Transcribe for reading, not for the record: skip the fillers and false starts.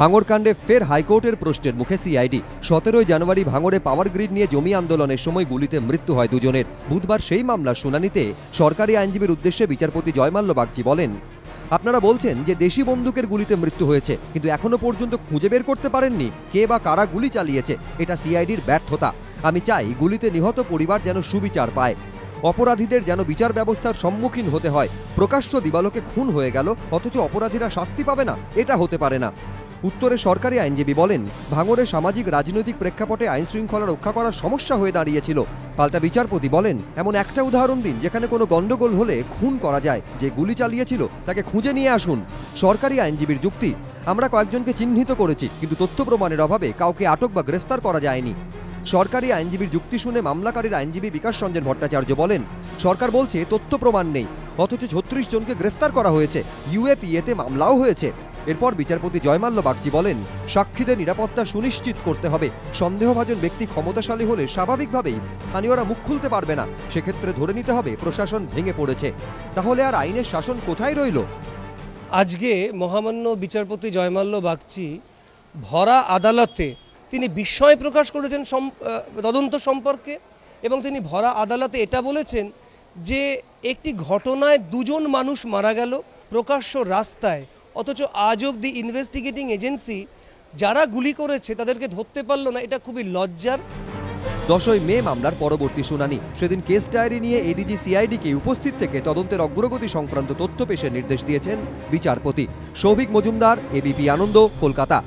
ভাঙড়কাণ্ডে ফের হাইকোর্টের প্রশ্নের মুখে সিআইডি। 17 জানুয়ারি ভাঙড়ে পাওয়ার গ্রিড নিয়ে জমি আন্দোলনের সময় গুলিতে মৃত্যু হয় দুজনের। বুধবার সেই মামলার শুনানিতে সরকারি আইনজীবীর উদ্দেশ্যে বিচারপতি জয়মাল্য বাগচি বলেন, আপনারা বলছেন যে দেশি বন্দুকের গুলিতে মৃত্যু হয়েছে, কিন্তু এখনো পর্যন্ত খুঁজে বের করতে পারেননি কে বা কারা গুলি চালিয়েছে। এটা সিআইডির ব্যর্থতা। আমি চাই গুলিতে নিহত পরিবার যেন সুবিচার পায়, অপরাধীদের যেন বিচার ব্যবস্থার সম্মুখীন হতে হয়। প্রকাশ্য দিবালোকে খুন হয়ে গেল অথচ অপরাধীরা শাস্তি পাবে না, এটা হতে পারে না। উত্তরে সরকারি আইনজীবী বলেন, ভাঙড়ে সামাজিক রাজনৈতিক প্রেক্ষাপটে আইন শৃঙ্খলা রক্ষা করার সমস্যা হয়ে দাঁড়িয়েছিল। পাল্টা বিচারপতি বলেন, এমন একটা উদাহরণ দিন যেখানে কোনো গন্ডগোল হলে খুন করা যায়, যে গুলি চালিয়েছিল তাকে খুঁজে নিয়ে আসুন। সরকারি আইনজীবীর যুক্তি, আমরা কয়েকজনকে চিহ্নিত করেছি, কিন্তু তথ্য প্রমাণের অভাবে কাউকে আটক বা গ্রেফতার করা যায়নি। সরকারি আইনজীবীর যুক্তি শুনে মামলাকারীর আইনজীবী বিকাশ রঞ্জন ভট্টাচার্য বলেন, সরকার বলছে তথ্য প্রমাণ নেই, অথচ 36 জনকে গ্রেফতার করা হয়েছে, ইউএপিএতে মামলাও হয়েছে। এরপর বিচারপতি জয়মাল্য বাগচি বলেন, সাক্ষীদের নিরাপত্তা সুনিশ্চিত করতে হবে। সন্দেহভাজন ব্যক্তি ক্ষমতাশালী হলে স্বাভাবিকভাবেই স্থানীয়রা মুখ খুলতে পারবে না। সেক্ষেত্রে ধরে নিতে হবে প্রশাসন ভেঙে পড়েছে। তাহলে আর আইনের শাসন কোথায় রইল? আজকে মহামান্য বিচারপতি জয়মাল্য বাগচি ভরা আদালতে তিনি বিস্ময় প্রকাশ করেছেন তদন্ত সম্পর্কে, এবং তিনি ভরা আদালতে এটা বলেছেন যে একটি ঘটনায় দুজন মানুষ মারা গেল প্রকাশ্য রাস্তায়, অথচ আজ অবধি ইনভেস্টিগেটিং এজেন্সি যারা গুলি করেছে তাদেরকে ধরতে পারল না। এটা খুবই লজ্জার। 10ই মে মামলার পরবর্তী শুনানি। সেদিন কেস ডায়েরি নিয়ে এডিজি সিআইডিকে উপস্থিত থেকে তদন্তের অগ্রগতি সংক্রান্ত তথ্য পেশের নির্দেশ দিয়েছেন বিচারপতি। সৌভিক মজুমদার, এবিপি আনন্দ, কলকাতা।